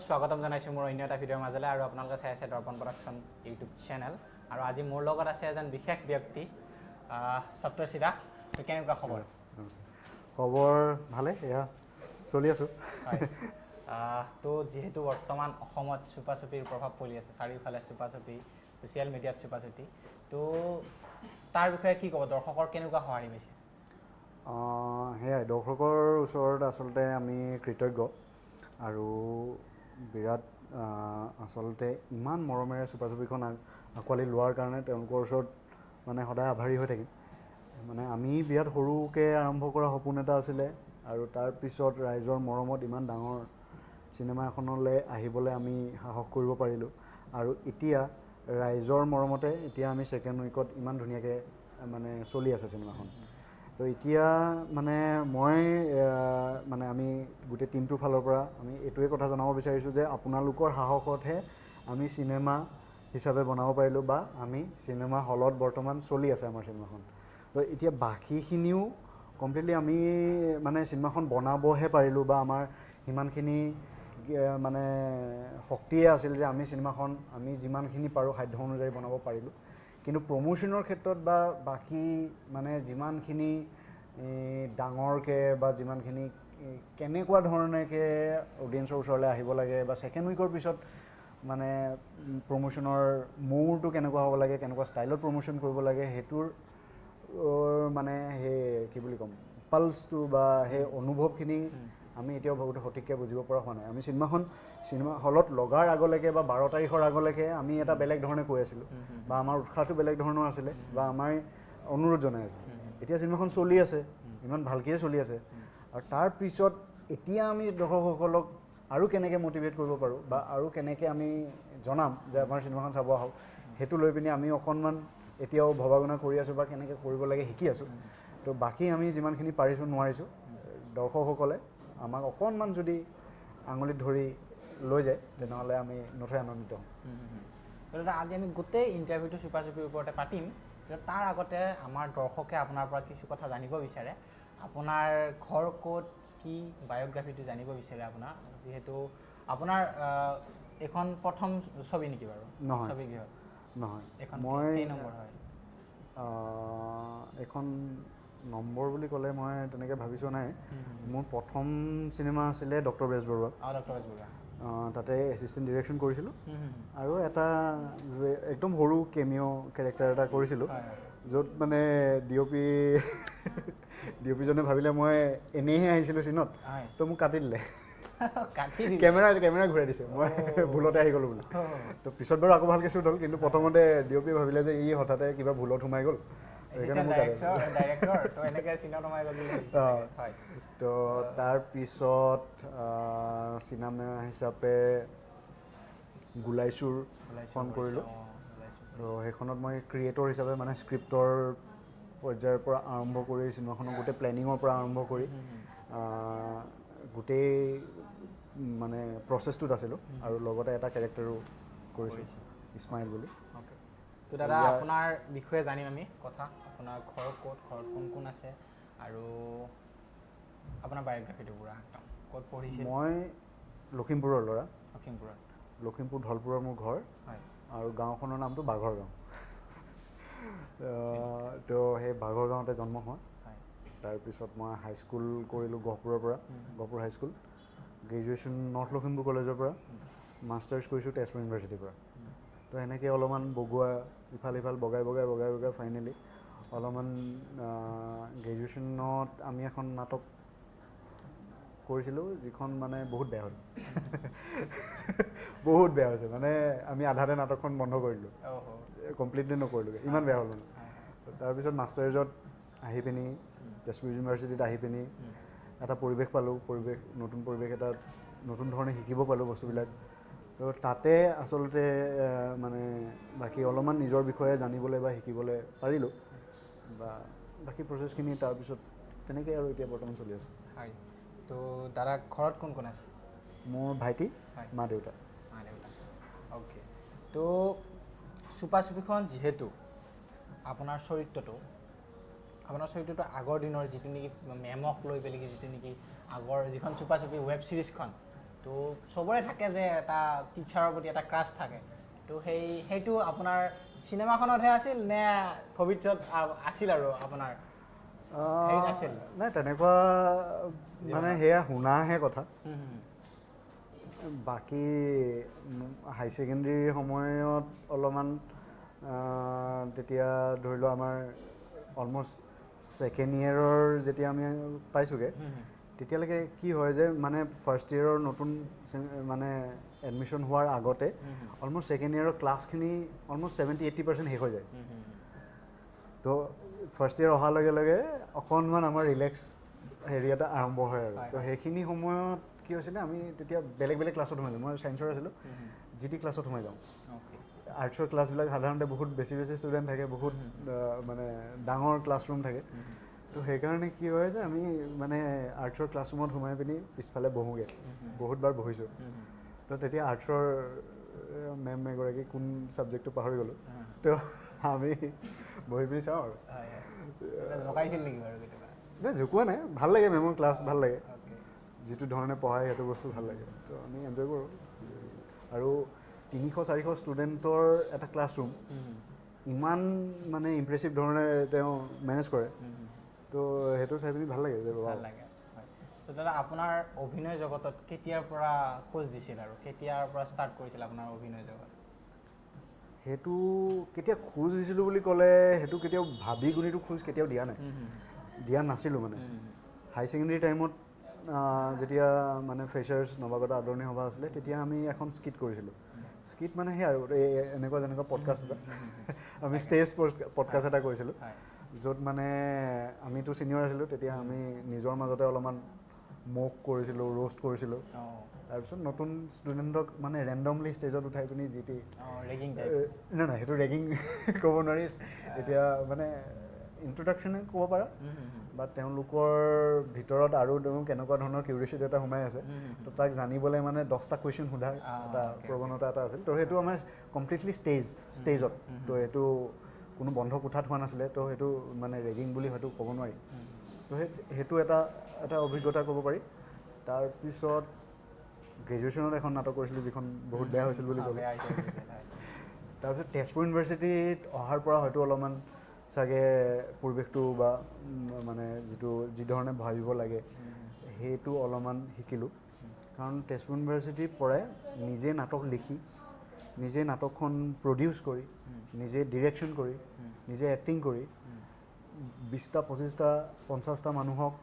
স্বাগতম জনাইছোঁ মোৰ অন্য এটা ভিডিঅ'ৰ মাজলৈ আৰু আপোনালোকে চাই আছে Darpanproduction ইউটিউব চেনেল আৰু আজি মোৰ লগত আছে এজন বিশেষ ব্যক্তি সপ্তৰ্ষিদা কেনেকুৱা খবৰ খবৰ ভালে এয়া চলি আছো তো যেহেতু বৰ্তমান অসমত চুপাচুপিৰ প্ৰভাৱ পৰি আছে চাৰিওফালে চুপাচুপি সোশ্যাল মিডিয়াত চুপাচুপি তো তাৰ বিষয়ে কি ক'ব দৰ্শকৰ কেনেকুৱা সঁহাৰি পাইছে সেয়াই দৰ্শকৰ ওচৰত আচলতে আমি কৃতজ্ঞ আৰু বিৰাট আচলতে ইমান মৰমেৰে চুপাচুপিখন আঁকোৱালি লোৱাৰ কাৰণে তেওঁলোকৰ ওচৰত মানে সদায় আভাৰী হৈ থাকিম মানে আমি বিৰাট সৰুকৈ আৰম্ভ কৰা সপোন এটা আছিলে আৰু তাৰপিছত ৰাইজৰ মৰমত ইমান ডাঙৰ চিনেমা এখনলৈ আহিবলৈ আমি সাহস কৰিব পাৰিলোঁ আৰু এতিয়া ৰাইজৰ মৰমতে এতিয়া আমি ছেকেণ্ড উইকত ইমান ধুনীয়াকৈ মানে চলি আছে চিনেমাখন তো এতিয়া মানে মই মানে আমি গোটেই টিমটোৰ ফালৰ পৰা আমি এইটোৱে কথা জনাব বিচাৰিছোঁ যে আপোনালোকৰ সাহসতহে আমি চিনেমা হিচাপে বনাব পাৰিলোঁ বা আমি চিনেমা হলত বৰ্তমান চলি আছে আমাৰ চিনেমাখন তো এতিয়া বাকীখিনিও কমপ্লিটলি আমি মানে চিনেমাখন বনাবহে পাৰিলোঁ বা আমাৰ সিমানখিনি মানে শক্তিয়ে আছিল যে আমি চিনেমাখন আমি যিমানখিনি পাৰোঁ সাধ্য অনুযায়ী বনাব পাৰিলোঁ কিন্তু প্ৰমোশ্যনৰ ক্ষেত্ৰত বা বাকী মানে যিমানখিনি ডাঙৰকৈ বা যিমানখিনি কেনেকুৱা ধৰণেকৈ অডিয়েঞ্চৰ ওচৰলৈ আহিব লাগে বা ছেকেণ্ড উইকৰ পিছত মানে প্ৰমোশ্যনৰ মূৰটো কেনেকুৱা হ'ব লাগে কেনেকুৱা ষ্টাইলত প্ৰমোশ্যন কৰিব লাগে সেইটোৰ মানে সেই কি বুলি ক'ম পালছটো বা সেই অনুভৱখিনি আমি এতিয়াও বহুত সঠিককৈ বুজিব পৰা হোৱা নাই আমি চিনেমা হলত লগাৰ আগলৈকে বা 12 তাৰিখৰ আগলৈকে আমি এটা বেলেগ ধৰণে কৈ আছিলোঁ বা আমাৰ উৎসাহটো বেলেগ ধৰণৰ আছিলে বা আমাৰ অনুৰোধ জনাই আছিলোঁ এতিয়া চিনেমাখন চলি আছে ইমান ভালকৈয়ে চলি আছে আৰু তাৰপিছত এতিয়া আমি দৰ্শকসকলক আৰু কেনেকৈ মটিভেট কৰিব পাৰোঁ বা আৰু কেনেকৈ আমি জনাম যে আমাৰ চিনেমাখন চাব আহক সেইটো লৈ পিনি আমি অকণমান এতিয়াও ভবা গণনা কৰি আছোঁ বা কেনেকৈ কৰিব লাগে শিকি আছোঁ তো বাকী আমি যিমানখিনি পাৰিছোঁ নোৱাৰিছোঁ দৰ্শকসকলে আমাক অকণমান যদি আঙুলিত ধৰি লৈ যায় তেনেহ'লে আমি নথৈ আনন্দিত হ'ম আজি আমি গোটেই ইণ্টাৰভিউটো চুপাচুপিৰ ওপৰতে পাতিম কিন্তু তাৰ আগতে আমাৰ দৰ্শকে আপোনাৰ পৰা কিছু কথা জানিব বিচাৰে আপোনাৰ ঘৰ ক'ত কি বায়োগ্ৰাফিটো জানিব বিচাৰে আপোনাৰ যিহেতু আপোনাৰ এখন প্ৰথম ছবি নেকি বাৰু নহয় ছবি গৃহ নহয় এখন মই কেই নম্বৰ হয় এখন নম্বৰ বুলি ক'লে মই তেনেকৈ ভাবি চোৱা নাই মোৰ প্ৰথম চিনেমা আছিলে ডক্টৰ বেজবৰুৱা তাতে এছিষ্টেণ্ট ডিৰেকশ্যন কৰিছিলোঁ আৰু এটা একদম সৰু কেমিঅ' কেৰেক্টাৰ এটা কৰিছিলোঁ য'ত মানে ডি অ' পিজনে ভাবিলে মই এনেইহে আহিছিলোঁ চিনত তো মোক কাটি দিলে কেমেৰা ঘূৰাই দিছে মই ভুলতে আহি গ'লোঁ বুলি তো পিছত বাৰু আকৌ ভালকৈ শ্বুট হ'ল কিন্তু প্ৰথমতে ডি অ' পি ভাবিলে যে ই হঠাতে কিবা ভুলত সোমাই গ'ল তো তাৰপিছত চিনেমা হিচাপে গোলাইচুৰখন কৰিলোঁ তো সেইখনত মই ক্ৰিয়েটৰ হিচাপে মানে স্ক্ৰিপ্টৰ পৰ্যায়ৰ পৰা আৰম্ভ কৰি চিনেমাখনৰ গোটেই প্লেনিঙৰ পৰা আৰম্ভ কৰি গোটেই মানে প্ৰচেছটোত আছিলোঁ আৰু লগতে এটা কেৰেক্টাৰো কৰিছোঁ ইছমাইল বুলি তো দাদা আপোনাৰ বিষয়ে জানিম আমি কথা আপোনাৰ ঘৰ ক'ত ঘৰত কোন কোন আছে আৰু আপোনাৰ বায়োগ্ৰাফিটো পুৰা একদম ক'ত পঢ়িছে মই লখিমপুৰৰ ল'ৰা লখিমপুৰ ধলপুৰৰ মোৰ ঘৰ আৰু গাঁওখনৰ নামটো বাঘৰ গাঁও তো সেই বাঘৰ গাঁৱতে জন্ম হোৱা তাৰপিছত মই হাইস্কুল কৰিলোঁ গহপুৰৰ পৰা Gohpur high school graduation north Lakhimpur কলেজৰ পৰা মাষ্টাৰ্ছ কৰিছোঁ তেজপুৰ ইউনিভাৰ্চিটিৰ পৰা তো এনেকৈ অলপমান বগোৱা ইফাল সিফাল বগাই ফাইনেলি অলপমান গ্ৰেজুৱেশ্যনত আমি এখন নাটক কৰিছিলোঁ যিখন মানে বহুত বেয়া হ'ল বহুত বেয়া হৈছে মানে আমি আধাতে নাটকখন বন্ধ কৰি দিলোঁ কমপ্লিটলি নকৰিলোঁগৈ ইমান বেয়া হ'ল মানে তাৰপিছত মাষ্টাৰ্ছত আহি পিনি তেজপুৰ ইউনিভাৰ্চিটিত আহি পিনি এটা পৰিৱেশ পালোঁ নতুন পৰিৱেশ এটা নতুন ধৰণে শিকিব পালোঁ বস্তুবিলাক তো তাতে আচলতে মানে বাকী অলপমান নিজৰ বিষয়ে জানিবলৈ বা শিকিবলৈ পাৰিলোঁ বা বাকী প্ৰচেছখিনি তাৰপিছত তেনেকৈ আৰু এতিয়া বৰ্তমান চলি আছোঁ হয় তো দাদা ঘৰত কোন কোন আছে মোৰ ভাইটি মা দেউতা অ'কে তো চুপাচুপিখন যিহেতু আপোনাৰ চৰিত্ৰটো আগৰ দিনৰ যিটো নেকি মেমক লৈ পেলাই যিটো নেকি আগৰ যিখন চুপাচুপি ৱেব ছিৰিজখন তো চবৰে থাকে যে এটা টিচাৰৰ প্ৰতি এটা ক্ৰাছ থাকে তো সেইটো আপোনাৰ চিনেমাখনতহে আছিল নে ভৱিষ্যত আছিল আৰু আপোনাৰ আছিল নাই তেনেকুৱা মানে সেয়া শুনাহে কথা বাকী হাই ছেকেণ্ডেৰী সময়ত অলপমান তেতিয়া ধৰি লওক আমাৰ অলমষ্ট ছেকেণ্ড ইয়েৰৰ যেতিয়া আমি পাইছোঁগৈ তেতিয়ালৈকে কি হয় যে মানে ফাৰ্ষ্ট ইয়েৰৰ নতুন মানে এডমিশ্যন হোৱাৰ আগতে অলমষ্ট ছেকেণ্ড ইয়েৰৰ ক্লাছখিনি অলমষ্ট 70-80% শেষ হৈ যায় তো ফাৰ্ষ্ট ইয়েৰ অহাৰ লগে লগে অকণমান আমাৰ ৰিলেক্স হেৰি এটা আৰম্ভ হয় আৰু তো সেইখিনি সময়ত কি হৈছিলে আমি তেতিয়া বেলেগ বেলেগ ক্লাছত সোমাইছোঁ মই ছায়েন্সৰ আছিলোঁ GT ক্লাছত সোমাই যাওঁ আৰ্টছৰ ক্লাছবিলাক সাধাৰণতে বহুত বেছি ষ্টুডেণ্ট থাকে বহুত মানে ডাঙৰ ক্লাছৰুম থাকে তো সেইকাৰণে কি হয় যে আমি মানে আৰ্টছৰ ক্লাছৰুমত সোমাই পিনি পিছফালে বহোঁগৈ বহুতবাৰ বহিছোঁ তো তেতিয়া আৰ্টছৰ মেম এগৰাকী কোন ছাবজেক্টটো পাহৰি গ'লোঁ তো আমি বহি পিনি চাওঁ আৰু জকাইছিল নেকি বাৰু কেতিয়াবা নাই জোকোৱা নাই ভাল লাগে মেমৰ ক্লাছ ভাল লাগে যিটো ধৰণে পঢ়ায় সেইটো বস্তু ভাল লাগে তো আমি এনজয় কৰোঁ আৰু 300-400 ষ্টুডেণ্টৰ এটা ক্লাছৰুম ইমান মানে ইম্প্ৰেছিভ ধৰণে তেওঁ মেনেজ কৰে তো সেইটো চাই পিনি ভাল লাগে যে ভাল লাগে হয় তো দাদা আপোনাৰ অভিনয় জগতত কেতিয়াৰ পৰা খোজ দিছিল আৰু কেতিয়াৰ পৰা ষ্টাৰ্ট কৰিছিল আপোনাৰ অভিনয় জগত সেইটো কেতিয়া খোজ দিছিলোঁ বুলি ক'লে সেইটো কেতিয়াও ভাবি গুণিটো খোজ কেতিয়াও দিয়া নাছিলোঁ মানে হাই ছেকেণ্ডেৰী টাইমত যেতিয়া মানে ফ্ৰেচাৰ্ছ নৱাগত আদৰণি সভা আছিলে তেতিয়া আমি এখন স্কিট কৰিছিলোঁ স্কিট মানে সেই আৰু এনেকুৱা যেনেকুৱা পডকাষ্ট এটা আমি ষ্টেজ পডকাষ্ট এটা কৰিছিলোঁ য'ত মানে আমিতো ছিনিয়ৰ আছিলোঁ তেতিয়া আমি নিজৰ মাজতে অলপমান মোক কৰিছিলোঁ ৰোষ্ট কৰিছিলোঁ তাৰপিছত নতুন ষ্টুডেণ্টক মানে ৰেণ্ডমলি ষ্টেজত উঠাই পিনি যিটি নাই সেইটো ৰেগিং ক'ব নোৱাৰি এতিয়া মানে ইণ্ট্ৰডাকশ্যনে ক'ব পাৰা বা তেওঁলোকৰ ভিতৰত আৰু কেনেকুৱা ধৰণৰ কিউৰিচিটি এটা সোমাই আছে তো তাক জানিবলৈ মানে 10টা কুৱেশ্যন সোধাৰ এটা প্ৰৱণতা এটা আছিল তো সেইটো আমাৰ কমপ্লিটলি ষ্টেজত তো সেইটো কোনো বন্ধ কোঠাত হোৱা নাছিলে তো সেইটো মানে ৰেগিং বুলি হয়তো ক'ব নোৱাৰি তো সেইটো এটা অভিজ্ঞতা ক'ব পাৰি তাৰপিছত গ্ৰেজুৱেশ্যনত এখন নাটক কৰিছিলোঁ যিখন বহুত বেয়া হৈছিল বুলি ক'লোঁ তাৰপিছত তেজপুৰ ইউনিভাৰ্চিটিত অহাৰ পৰা হয়তো অলপমান চাগে পৰিৱেশটো বা মানে যি ধৰণে ভাবিব লাগে সেইটো অলপমান শিকিলোঁ কাৰণ তেজপুৰ ইউনিভাৰ্চিটিৰ পৰাই নিজে নাটক লিখি নিজে নাটকখন প্ৰডিউচ কৰি নিজে ডিৰেকশ্যন কৰি নিজে এক্টিং কৰি 20টা 25টা 50টা মানুহক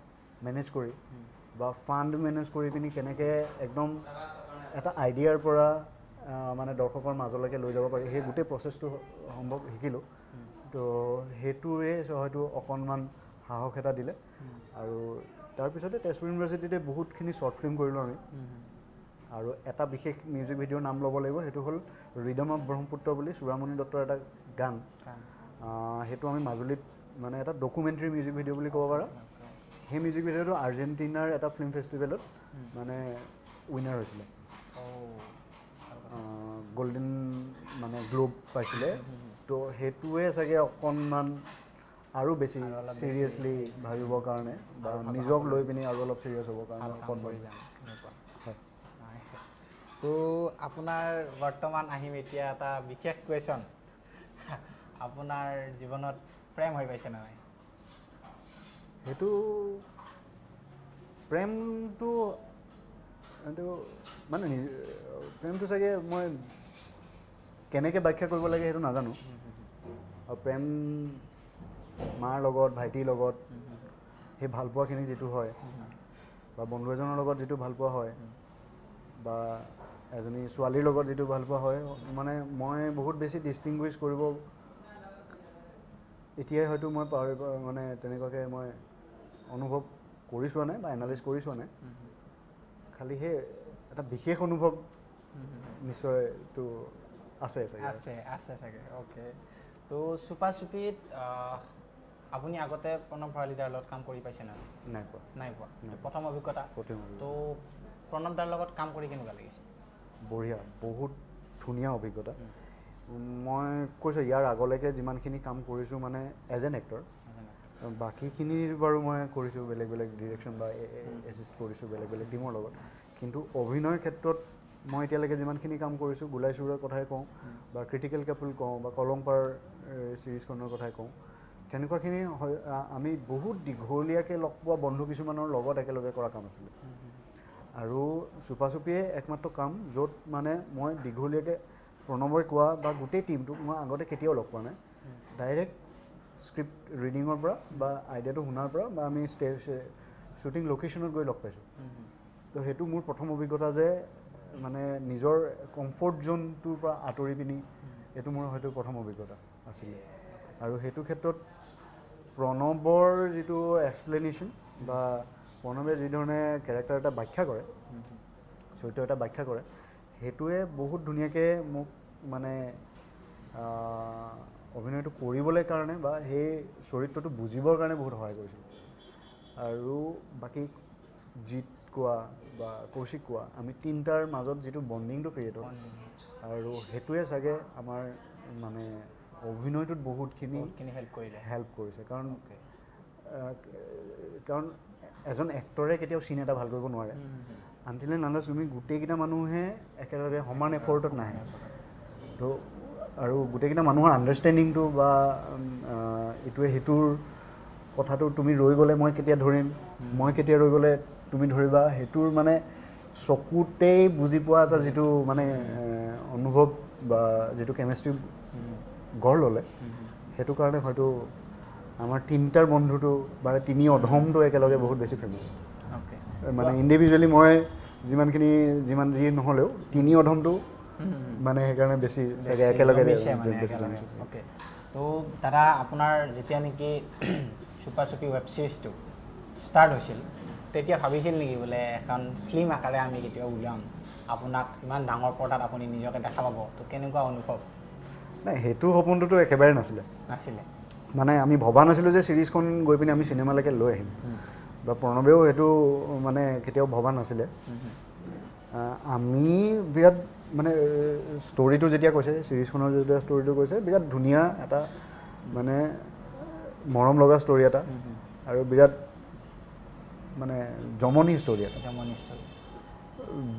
মেনেজ কৰি বা ফাণ্ড মেনেজ কৰি পিনি কেনেকৈ একদম এটা আইডিয়াৰ পৰা মানে দৰ্শকৰ মাজলৈকে লৈ যাব পাৰি সেই গোটেই প্ৰচেছটো সম্ভৱ শিকিলোঁ তো সেইটোৱে হয়তো অকণমান সাহস এটা দিলে আৰু তাৰপিছতে তেজপুৰ ইউনিভাৰ্চিটিতে বহুতখিনি শ্বৰ্ট ফিল্ম কৰিলোঁ আমি আৰু এটা বিশেষ মিউজিক ভিডিঅ'ৰ নাম ল'ব লাগিব সেইটো হ'ল ৰিডম অফ ব্ৰহ্মপুত্ৰ বুলি চূড়ামণি দত্তৰ এটা গান সেইটো আমি মাজুলীত মানে এটা ডকুমেণ্টাৰী মিউজিক ভিডিঅ' বুলি ক'ব পাৰা সেই মিউজিক ভিডিঅ'টো আৰ্জেণ্টিনাৰ এটা ফিল্ম ফেষ্টিভেলত মানে উইনাৰ হৈছিলে গল্ডেন মানে গ্লোব পাইছিলে তো সেইটোৱে চাগে অকণমান আৰু বেছি চিৰিয়াছলি ভাবিবৰ কাৰণে বা নিজক লৈ পিনি আৰু অলপ চিৰিয়াছ হ'বৰ কাৰণে অকণমান তো আপোনাৰ বৰ্তমান আহিম এতিয়া এটা বিশেষ কুৱেশ্যন আপোনাৰ জীৱনত প্ৰেম হৈ পাইছে নে নাই সেইটো প্ৰেমটো এইটো মানে প্ৰেমটো চাগে মই কেনেকৈ ব্যাখ্যা কৰিব লাগে সেইটো নাজানো আৰু প্ৰেম মাৰ লগত ভাইটিৰ লগত সেই ভালপোৱাখিনি যিটো হয় বা বন্ধু এজনৰ লগত যিটো ভালপোৱা হয় বা এজনী ছোৱালীৰ লগত যিটো ভালপোৱা হয় মানে মই বহুত বেছি ডিষ্টিংগুইছ কৰিব এতিয়াই হয়তো মই মানে তেনেকুৱাকৈ মই অনুভৱ কৰি চোৱা নাই বা এনালাইজ কৰি চোৱা নাই খালি সেই এটা বিশেষ অনুভৱ নিশ্চয়তো আছে চাগে অ'কে তো চুপা চুপিত আপুনি আগতে প্ৰণৱ ভৰালী দাৰ লগত কাম কৰি পাইছে নাই পোৱা প্ৰথম অভিজ্ঞতা তো প্ৰণৱ দাৰ লগত কাম কৰি কেনেকুৱা লাগিছে বঢ়িয়া বহুত ধুনীয়া অভিজ্ঞতা মই কৈছোঁ ইয়াৰ আগলৈকে যিমানখিনি কাম কৰিছোঁ মানে এজ এন এক্টৰ বাকীখিনিৰ বাৰু মই কৰিছোঁ বেলেগ বেলেগ ডিৰেকশ্যন বা এছিষ্ট কৰিছোঁ বেলেগ বেলেগ টিমৰ লগত কিন্তু অভিনয়ৰ ক্ষেত্ৰত মই এতিয়ালৈকে যিমানখিনি কাম কৰিছোঁ গোলাই চুৰৰ কথাই কওঁ বা ক্ৰিটিকেল কাপল কওঁ বা কলংপাৰ ছিৰিজখনৰ কথাই কওঁ তেনেকুৱাখিনি আমি বহুত দীঘলীয়াকৈ লগ পোৱা বন্ধু কিছুমানৰ লগত একেলগে কৰা কাম আছিলে আৰু চুপাচুপিয়ে একমাত্ৰ কাম য'ত মানে মই দীঘলীয়াকৈ প্ৰণৱই কোৱা বা গোটেই টীমটোক মই আগতে কেতিয়াও লগ পোৱা নাই ডাইৰেক্ট স্ক্ৰিপ্ট ৰিডিঙৰ পৰা বা আইডিয়াটো শুনাৰ পৰা বা আমি শ্বুটিং লোকেশ্যনত গৈ লগ পাইছোঁ তো সেইটো মোৰ প্ৰথম অভিজ্ঞতা যে মানে নিজৰ কমফৰ্ট জ'নটোৰ পৰা আঁতৰি পিনি এইটো মোৰ হয়তো প্ৰথম অভিজ্ঞতা আছিলে আৰু সেইটো ক্ষেত্ৰত প্ৰণৱৰ যিটো এক্সপ্লেনেশ্যন বা প্ৰণৱে যিধৰণে কেৰেক্টাৰ এটা ব্যাখ্যা কৰে চৰিত্ৰ এটা ব্যাখ্যা কৰে সেইটোৱে বহুত ধুনীয়াকৈ মোক মানে অভিনয়টো কৰিবলৈ কাৰণে বা সেই চৰিত্ৰটো বুজিবৰ কাৰণে বহুত সহায় কৰিছিল আৰু বাকী জিত কোৱা বা কৌশিক কোৱা আমি তিনিটাৰ মাজত যিটো বণ্ডিংটো ক্ৰিয়েট হ'ল আৰু সেইটোৱে চাগে আমাৰ মানে অভিনয়টোত বহুতখিনি হেল্প কৰিছে কাৰণ এজন এক্টৰে কেতিয়াও চিন এটা ভাল কৰিব নোৱাৰে আনটিলে নানা তুমি গোটেইকেইটা মানুহে একেলগে সমান এফৰ্টত নাহে তো আৰু গোটেইকেইটা মানুহৰ আণ্ডাৰষ্টেণ্ডিংটো বা ইটোৱে সিটোৰ কথাটো তুমি ৰৈ গ'লে মই কেতিয়া ধৰিম মই কেতিয়া ৰৈ গ'লে তুমি ধৰিবা সেইটোৰ মানে চকুতেই বুজি পোৱা এটা যিটো মানে অনুভৱ বা যিটো কেমেষ্ট্ৰি গঢ় ল'লে সেইটো কাৰণে হয়তো আমাৰ তিনিটাৰ বন্ধুটো বা তিনি অধমটো একেলগে বহুত বেছি ফেমাছ মানে ইণ্ডিভিজুৱেলি মই যিমান যি নহ'লেও তিনি অধমটো মানে সেইকাৰণে বেছি একেলগে অ'কে তো দাদা আপোনাৰ যেতিয়া নেকি চুপাচুপি ৱেব ছিৰিজটো ষ্টাৰ্ট হৈছিল তেতিয়া ভাবিছিল নেকি বোলে এখন ফিল্ম আকাৰে আমি কেতিয়াও উলিয়াম আপোনাক ইমান ডাঙৰ পৰ্দাত আপুনি নিজকে দেখা পাব তো কেনেকুৱা অনুভৱ নাই সেইটো সপোনটোতো একেবাৰে নাছিলে মানে আমি ভবা নাছিলোঁ যে ছিৰিজখন গৈ পিনে আমি চিনেমালৈকে লৈ আহিম বা প্ৰণৱেও সেইটো মানে কেতিয়াও ভবা নাছিলে আমি বিৰাট মানে ষ্টৰিটো যেতিয়া কৈছে ছিৰিজখনৰ যেতিয়া ষ্টৰিটো কৈছে বিৰাট ধুনীয়া এটা মানে মৰম লগা ষ্টৰি এটা আৰু বিৰাট মানে জমনি ষ্টৰি এটা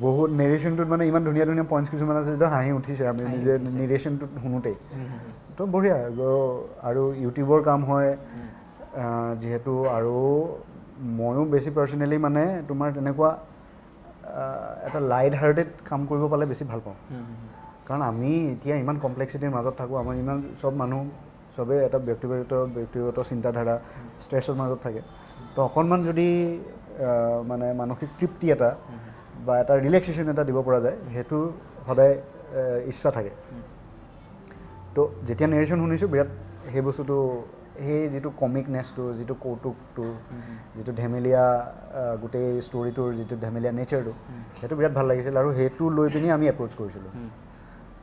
বহুত নেৰেশ্যনটোত মানে ইমান ধুনীয়া ধুনীয়া পইণ্টছ কিছুমান আছে যিটো হাঁহি উঠিছে আমি নিজে নেৰেশ্যনটোত শুনোতেই তো বঢ়িয়া আৰু ইউটিউবৰ কাম হয় যিহেতু আৰু ময়ো বেছি পাৰ্চনেলি মানে তোমাৰ তেনেকুৱা এটা লাইট হাৰ্টেড কাম কৰিব পালে বেছি ভাল পাওঁ কাৰণ আমি এতিয়া ইমান কমপ্লেক্সিটিৰ মাজত থাকোঁ আমাৰ ইমান চব মানুহ চবেই এটা ব্যক্তিগত চিন্তাধাৰা ষ্ট্ৰেছৰ মাজত থাকে তো অকণমান যদি মানে মানসিক তৃপ্তি এটা বা এটা ৰিলেক্সেশ্যন এটা দিব পৰা যায় সেইটো সদায় ইচ্ছা থাকে তো যেতিয়া নেৰেশ্যন শুনিছোঁ বিৰাট সেই বস্তুটো সেই যিটো কমিকনেছটো যিটো কৌতুকটো যিটো ধেমেলীয়া গোটেই ষ্টৰিটোৰ যিটো ধেমেলীয়া নেচাৰটো সেইটো বিৰাট ভাল লাগিছিল আৰু সেইটো লৈ পিনি আমি এপ্ৰ'চ কৰিছিলোঁ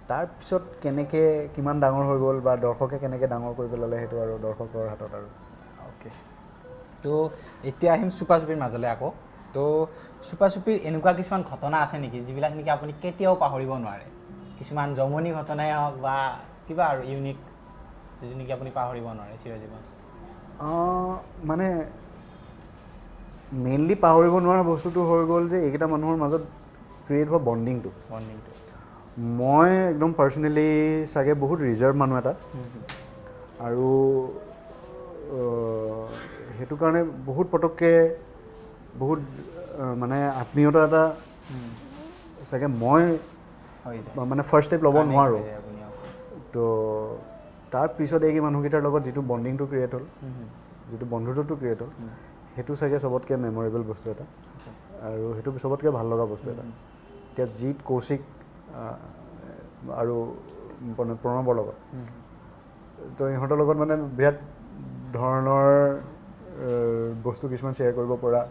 তাৰপিছত কেনেকৈ কিমান ডাঙৰ হৈ গ'ল বা দৰ্শকে কেনেকৈ ডাঙৰ কৰি পেলালে সেইটো আৰু দৰ্শকৰ হাতত আৰু অ'কে তো এতিয়া আহিম চুপাচুপিৰ মাজলৈ আকৌ তো চুপাচুপিৰ এনেকুৱা কিছুমান ঘটনা আছে নেকি যিবিলাক নেকি আপুনি কেতিয়াও পাহৰিব নোৱাৰে কিছুমান জমনি ঘটনাই হওক বা কিবা আৰু ইউনিক যিটো নেকি আপুনি পাহৰিব নোৱাৰে চিৰজীৱন মানে মেইনলি পাহৰিব নোৱাৰা বস্তুটো হৈ গ'ল যে এইকেইটা মানুহৰ মাজত ক্ৰিয়েট হোৱা বণ্ডিংটো মই একদম পাৰ্চনেলি চাগে বহুত ৰিজাৰ্ভ মানুহ এটা আৰু সেইটো কাৰণে বহুত পটককৈ বহুত মানে আত্মীয়তা এটা চাগে মই মানে ফাৰ্ষ্ট ষ্টেপ ল'ব নোৱাৰোঁ তো তাৰপিছত এই মানুহকেইটাৰ লগত যিটো বণ্ডিংটো ক্ৰিয়েট হ'ল যিটো বন্ধুত্বটো ক্ৰিয়েট হ'ল সেইটো চাগে চবতকৈ মেমৰেবল বস্তু এটা আৰু সেইটো চবতকৈ ভাল লগা বস্তু এটা এতিয়া জিত কৌশিক আৰু প্ৰণৱৰ লগত তো ইহঁতৰ লগত মানে বিৰাট ধৰণৰ বস্তু কিছুমান শ্বেয়াৰ কৰিব পৰা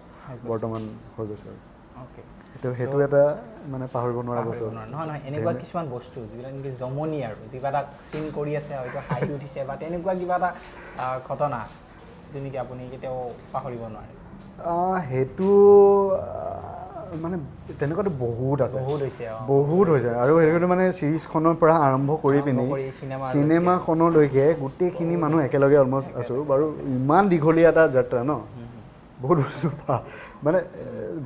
বৰ্তমান হৈ গৈছে আৰু সেইটো এটা মানে পাহৰিব নোৱাৰা বস্তু নহয় এনেকুৱা কিছুমান বস্তু যিবিলাক নেকি জমনি আৰু কিবা এটা চিন কৰি আছে হয়তো হাঁহি উঠিছে বা তেনেকুৱা কিবা এটা ঘটনা যিটো নেকি আপুনি কেতিয়াও পাহৰিব নোৱাৰে সেইটো মানে তেনেকুৱাতো বহুত হৈছে আৰু সেইটো মানে ছিৰিজখনৰ পৰা আৰম্ভ কৰি পিনি চিনেমাখনলৈকে গোটেইখিনি মানুহ একেলগে অলমষ্ট আছোঁ বাৰু ইমান দীঘলীয়া এটা যাত্ৰা ন বহুত বস্তু মানে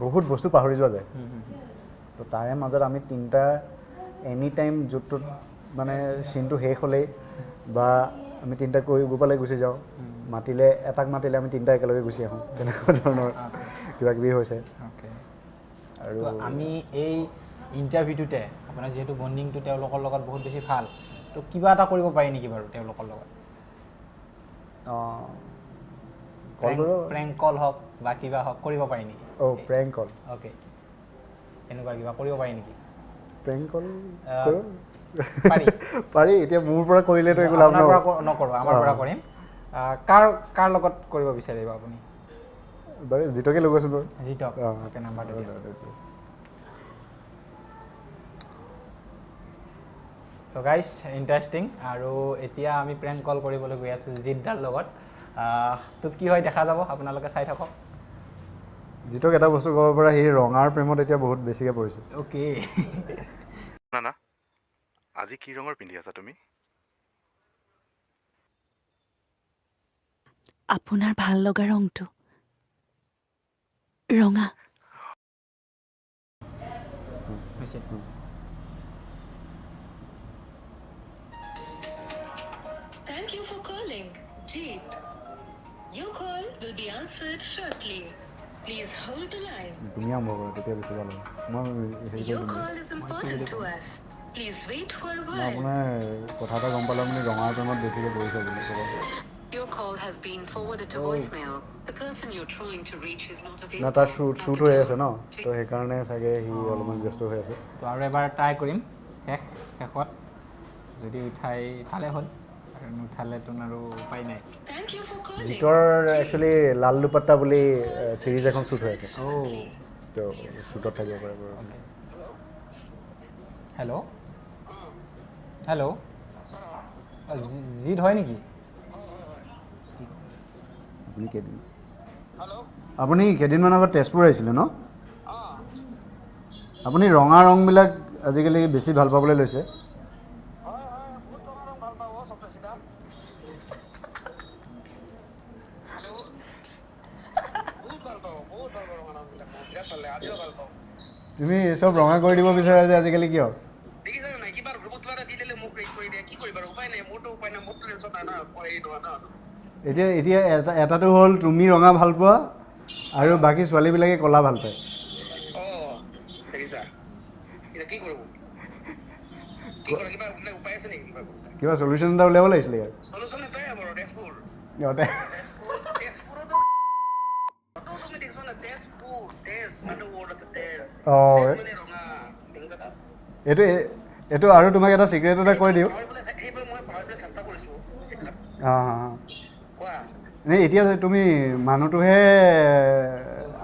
বহুত বস্তু পাহৰি যোৱা যায় তো তাৰে মাজত আমি তিনিটা এনি টাইম য'তটোত মানে চিনটো শেষ হ'লেই বা আমি তিনিটা কৰিব পালে গুচি যাওঁ মাতিলে এটাক মাতিলে আমি তিনিটা একেলগে গুচি আহোঁ তেনেকুৱা ধৰণৰ কিবা কিবি হৈছে আৰু আমি এই ইণ্টাৰভিউটোতে আপোনাৰ যিহেতু বণ্ডিংটো তেওঁলোকৰ লগত বহুত বেছি ভাল তো কিবা এটা কৰিব পাৰি নেকি বাৰু তেওঁলোকৰ লগত প্ৰেংক কল হওক বা কিবা হওক কৰিব পাৰি নেকি প্ৰেংক কল অ'কে এনেকুৱা কিবা কৰিব পাৰি নেকি প্ৰেংক কল পাৰি পাৰি এতিয়া মোৰ পৰা কৰিলেতো একো লাভ নকৰোঁ আমাৰ পৰা কৰিম কাৰ লগত কৰিব বিচাৰিব আপুনি বাৰু জিতকে লৈ গৈছোঁ বাৰু জিতক অ'কে নাম্বাৰটো তো গাইজ ইণ্টাৰেষ্টিং আৰু এতিয়া আমি প্ৰেংক কল কৰিবলৈ গৈ আছোঁ জিতদাৰ লগত তো কি হয় দেখা যাব আপোনালোকে চাই থাকক জিতক এটা বস্তু ক'ব পৰা সি ৰঙাৰ প্ৰেমত এতিয়া বহুত বেছিকৈ পৰিছে অ'কে না আজি কি ৰঙৰ পিন্ধি আছা তুমি আপোনাৰ ভাল লগা ৰংটো ৰঙা Thank you for calling. Jeet. Your call will be answered shortly. Please hold the line. তুমি আৰম্ভ কৰা তেতিয়া বেছি ভাল হ'ব মই হেৰি Your কৰি call is important to us. Please wait for a মই while. আপোনাৰ কথা এটা গম পালোঁ আপুনি ৰঙাৰ প্ৰেমত বেছিকৈ পৰিছে বুলি ক'ব Your call has been forwarded to voicemail. The person you're trying to reach is not না available. তাৰ শ্বুট হৈ আছে ন তো সেইকাৰণে চাগে সি অলপমান ব্যস্ত হৈ আছে তো আৰু এবাৰ ট্ৰাই কৰিম শেষত যদি উঠালে হ'ল আৰু নুঠালেতো আৰু উপায় নাই Thank you for calling. জিতৰ একচুৱেলি লাল দুপাট্টা বুলি চিৰিজ এখন শ্বুট হৈ আছে তো শ্বুটত থাকিব পাৰে বাৰু হেল্ল' জিত হয় নেকি আপুনি কেইদিনমান আগত তেজপুৰ আহিছিলে ন আপুনি ৰঙা ৰংবিলাক আজিকালি বেছি ভাল পাবলৈ লৈছে তুমি চব ৰঙা কৰি দিব বিচাৰা যে আজিকালি কিয় এতিয়া এটাটো হ'ল তুমি ৰঙা ভাল পোৱা আৰু বাকী ছোৱালীবিলাকে ক'লা ভাল পায় কিবা সলিউশ্যন এটা উলিয়াব লাগিছিলে ইয়াৰ এইটো আৰু তোমাক এটা চিক্ৰেট এটা কৈ দিওঁ নে এতিয়া তুমি মানুহটোহে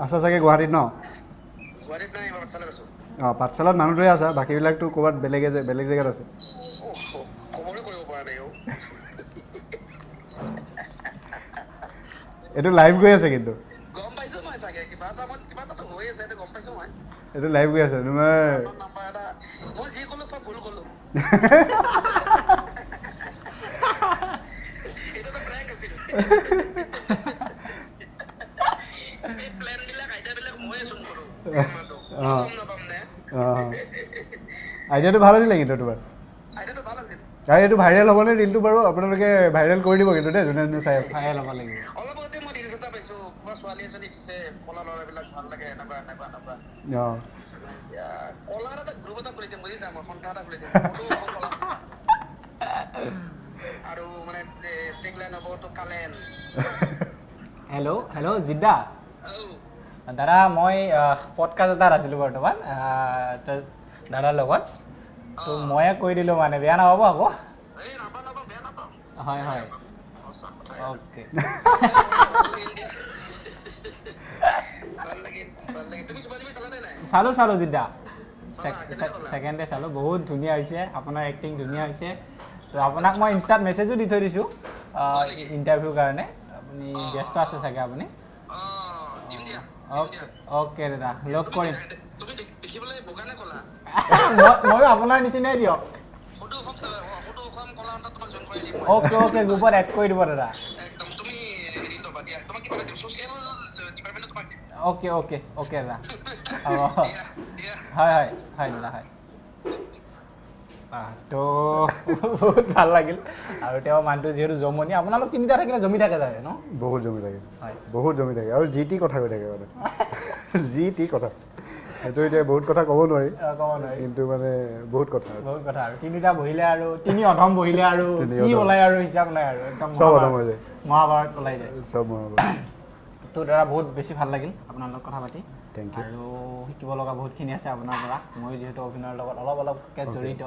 আছা চাগে গুৱাহাটীত ন পাঠশালাত মানুহটোহে আছা বাকীবিলাকতো ক'ৰবাত বেলেগ জেগাত আছে এইটো লাইভ গৈ আছে কিন্তু এইটো লাইভ গৈ আছে তোমাৰ আইডিয়াটো ভাল আছিলে কিন্তু তোমাৰ আৰু এইটো ভাইৰেল হ'বনে ৰিলটো বাৰু আপোনালোকে ভাইৰেল কৰি দিব কিন্তু দেই যোনে যোনে চাই আছে ভাইৰেল হ'ব লাগিব হেল্ল' জিদ্দা দাদা মই পডকাষ্ট এটাত আছিলোঁ বৰ্তমান দাদাৰ লগত তো ময়ে কৈ দিলোঁ মানে বেয়া নাপাব আকৌ হয় অ'কে চালোঁ জিদ্দা ছেকেণ্ডে চালোঁ বহুত ধুনীয়া হৈছে আপোনাৰ এক্টিং ধুনীয়া হৈছে তো আপোনাক মই ইনষ্টাত মেছেজো দি থৈ দিছোঁ ইণ্টাৰভিউৰ কাৰণে আপুনি ব্যস্ত আছে চাগে আপুনি অ'কে দাদা লগ কৰিম ময়ো আপোনাৰ নিচিনাই দিয়ক অ'কে গ্ৰুপত এড কৰি দিব দাদা অ'কে অ'কে অ'কে দাদা হয় হয় হয় দাদা হয় তো বহুত ভাল লাগিল আৰু তেওঁ মানুহটো যিহেতু জমনি আপোনালোক তিনিটা থাকিলে জমি থাকে যায় ন বহুত জমি থাকে হয় বহুত জমি থাকে আৰু যি টি কথা কৈ থাকে মানে যি টি কথা সেইটো এতিয়া বহুত কথা ক'ব নোৱাৰি ক'ব নোৱাৰি কিন্তু মানে বহুত কথা আৰু তিনিটা বহিলে আৰু তিনি অধম বহিলে আৰু কি ওলাই আৰু হিচাপ নাই আৰু একদম চব অধম হৈ যায় মহাভাৰত ওলাই যায় চব মহাভাৰত তো দাদা বহুত বেছি ভাল লাগিল আপোনাৰ লগত কথা পাতি Thank you. আৰু শিকিব লগা বহুতখিনি আছে আপোনাৰ পৰা মই যিহেতু অভিনয়ৰ লগত অলপকৈ জড়িত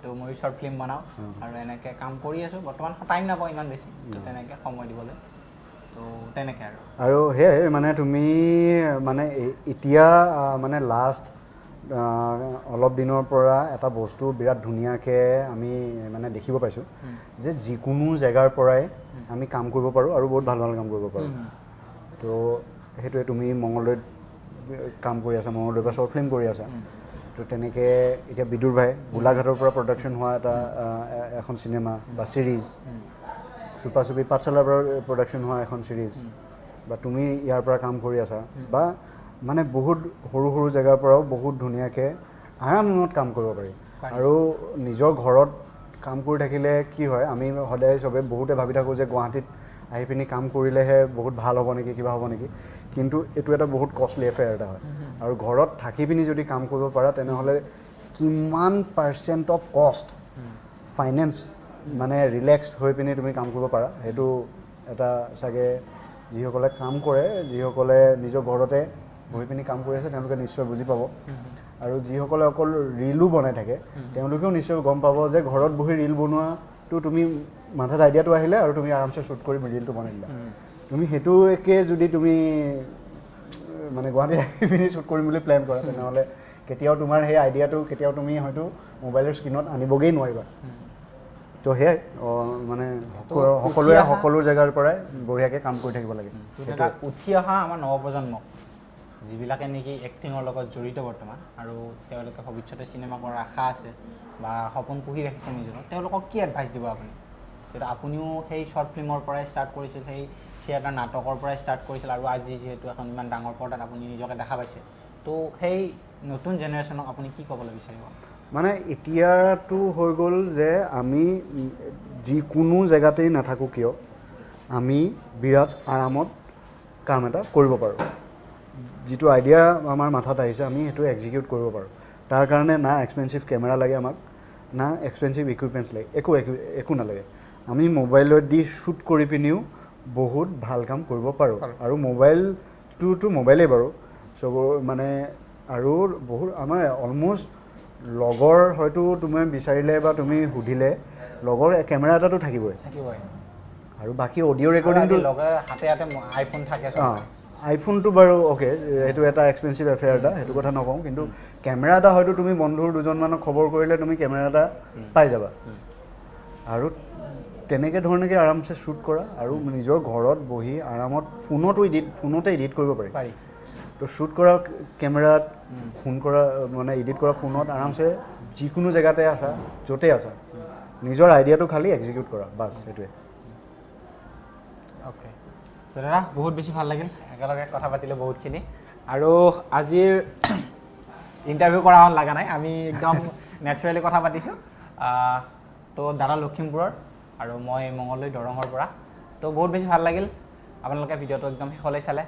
তো মই শ্বৰ্ট ফিল্ম বনাওঁ আৰু এনেকৈ কাম কৰি আছোঁ বৰ্তমান টাইম নাপাওঁ ইমান বেছি তো তেনেকৈ সময় দিবলৈ তো তেনেকৈ আৰু সেয়াই মানে তুমি মানে এতিয়া মানে লাষ্ট অলপ দিনৰ পৰা এটা বস্তু বিৰাট ধুনীয়াকৈ আমি মানে দেখিব পাইছোঁ যে যিকোনো জেগাৰ পৰাই আমি কাম কৰিব পাৰোঁ আৰু বহুত ভাল ভাল কাম কৰিব পাৰোঁ তো সেইটোৱে তুমি মঙলদৈত কাম কৰি আছা মঙলদৈৰ পৰা শ্বৰ্ট ফিল্ম কৰি আছা তো তেনেকৈ এতিয়া বিদুৰ ভাই গোলাঘাটৰ পৰা প্ৰডাকশ্যন হোৱা এটা এখন চিনেমা বা ছিৰিজ চুপা চুপি পাঠশালাৰ পৰা প্ৰডাকশ্যন হোৱা এখন ছিৰিজ বা তুমি ইয়াৰ পৰা কাম কৰি আছা বা মানে বহুত সৰু সৰু জেগাৰ পৰাও বহুত ধুনীয়াকৈ আৰামত কাম কৰিব পাৰি আৰু নিজৰ ঘৰত কাম কৰি থাকিলে কি হয় আমি সদায় চবে বহুতে ভাবি থাকোঁ যে গুৱাহাটীত আহি পিনি কাম কৰিলেহে বহুত ভাল হ'ব নেকি কিবা হ'ব নেকি কিন্তু এইটো এটা বহুত কষ্টলি এফেয়াৰ এটা হয় আৰু ঘৰত থাকি পিনি যদি কাম কৰিব পাৰা তেনেহ'লে কিমান পাৰ্চেণ্ট অফ কষ্ট ফাইনেন্স মানে ৰিলেক্সড হৈ পিনি তুমি কাম কৰিব পাৰা সেইটো এটা চাগে যিসকলে কাম কৰে যিসকলে নিজৰ ঘৰতে বহি পিনি কাম কৰি আছে তেওঁলোকে নিশ্চয় বুজি পাব আৰু যিসকলে অকল ৰীলো বনাই থাকে তেওঁলোকেও নিশ্চয় গম পাব যে ঘৰত বহি ৰীল বনোৱাটো তুমি মাথাত আইডিয়াটো আহিলে আৰু তুমি আৰামছে শ্বুট কৰি ৰীলটো বনাই দিলা তুমি সেইটোকে যদি তুমি মানে গুৱাহাটীত আহি পিনি শ্বুট কৰিম বুলি প্লেন কৰা তেনেহ'লে কেতিয়াও তোমাৰ সেই আইডিয়াটো কেতিয়াও তুমি হয়তো মোবাইলৰ স্ক্ৰীণত আনিবগৈ নোৱাৰিবা তো সেয়াই মানে সকলোৱে সকলো জেগাৰ পৰাই বঢ়িয়াকৈ কাম কৰি থাকিব লাগে উঠি অহা আমাৰ নৱপ্ৰজন্মক যিবিলাকে নেকি এক্টিঙৰ লগত জড়িত বৰ্তমান আৰু তেওঁলোকে ভৱিষ্যতে চিনেমা কৰাৰ আশা আছে বা সপোন পুহি ৰাখিছে নিজৰ তেওঁলোকক কি এডভাইচ দিব আপুনি যিহেতু আপুনিও সেই শ্বৰ্ট ফিল্মৰ পৰাই ষ্টাৰ্ট কৰিছিল সেই থিয়েটাৰ নাটকৰ পৰাই ষ্টাৰ্ট কৰিছিল আৰু আজি যিহেতু এখন ইমান ডাঙৰ পৰ্দাত আপুনি নিজকে দেখা পাইছে তো সেই নতুন জেনেৰেশ্যনক আপুনি কি ক'বলৈ বিচাৰিব মানে এতিয়াতো হৈ গ'ল যে আমি যিকোনো জেগাতেই নাথাকোঁ কিয় আমি বিৰাট আৰামত কাম এটা কৰিব পাৰোঁ যিটো আইডিয়া আমাৰ মাথাত আহিছে আমি সেইটো এক্সিকিউট কৰিব পাৰোঁ তাৰ কাৰণে না এক্সপেঞ্চিভ কেমেৰা লাগে আমাক না এক্সপেঞ্চিভ ইকুইপমেণ্টছ লাগে একো নালাগে আমি মোবাইলত দি শ্বুট কৰি পিনিও বহুত ভাল কাম কৰিব পাৰোঁ আৰু মোবাইলটোতো মোবাইলেই বাৰু চবৰ মানে আৰু বহুত আমাৰ অলম'ষ্ট লগৰ হয়তো তুমি বিচাৰিলে বা তুমি সুধিলে লগৰ কেমেৰা এটাতো থাকিবই আৰু বাকী অডিঅ' ৰেকৰ্ডিংটো হাতে হাতে আইফোন থাকে আইফোনটো বাৰু অ'কে সেইটো এটা এক্সপেঞ্চিভ এফেয়াৰ এটা সেইটো কথা নকওঁ কিন্তু কেমেৰা এটা হয়তো তুমি বন্ধুৰ দুজনমানক খবৰ কৰিলে তুমি কেমেৰা এটা পাই যাবা আৰু তেনেকৈ ধৰণেকৈ আৰামছে শ্বুট কৰা আৰু নিজৰ ঘৰত বহি আৰামত ফোনতে এডিট কৰিব পাৰি তো শ্বুট কৰা কেমেৰাত ফোন কৰা মানে এডিট কৰা ফোনত আৰামছে যিকোনো জেগাতে আছা য'তেই আছা নিজৰ আইডিয়াটো খালি এক্সিকিউট কৰা বাছ সেইটোৱে অ'কে দাদা বহুত বেছি ভাল লাগিল একেলগে কথা পাতিলোঁ বহুতখিনি আৰু আজিৰ ইণ্টাৰভিউ কৰা লগা নাই আমি একদম নেচাৰেলি কথা পাতিছোঁ তো দাদা লখিমপুৰৰ আৰু মই মঙলদৈ দৰঙৰ পৰা তো বহুত বেছি ভাল লাগিল আপোনালোকে ভিডিঅ'টো একদম শেষলৈ চালে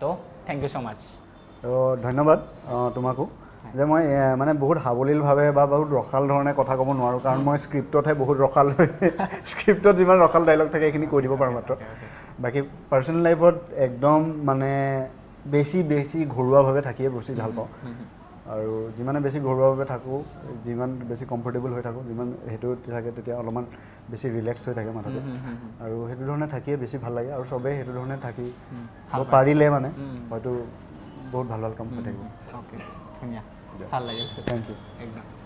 তো থেংক ইউ ছ' মাছ তো ধন্যবাদ তোমাকো যে মই মানে বহুত সাৱলীলভাৱে বা বহুত ৰসাল ধৰণে কথা ক'ব নোৱাৰোঁ কাৰণ মই স্ক্ৰিপ্টতহে বহুত ৰসাল স্ক্ৰিপ্টত যিমান ৰসাল ডাইলগ থাকে সেইখিনি কৈ দিব পাৰোঁ মাত্ৰ বাকী পাৰ্চনেল লাইফত একদম মানে বেছি ঘৰুৱাভাৱে থাকিয়ে বেছি ভাল পাওঁ আৰু যিমানে বেছি ঘৰুৱাভাৱে থাকোঁ যিমান বেছি কমফৰ্টেবল হৈ থাকোঁ যিমান সেইটো থাকে তেতিয়া অলপমান বেছি ৰিলেক্স হৈ থাকে মাথাটো আৰু সেইটো ধৰণে থাকিয়ে বেছি ভাল লাগে আৰু চবেই সেইটো ধৰণে থাকি পাৰিলে মানে হয়তো বহুত ভাল কাম হৈ থাকিব অ'কে ধুনীয়া ভাল লাগিল থেংক ইউ একদম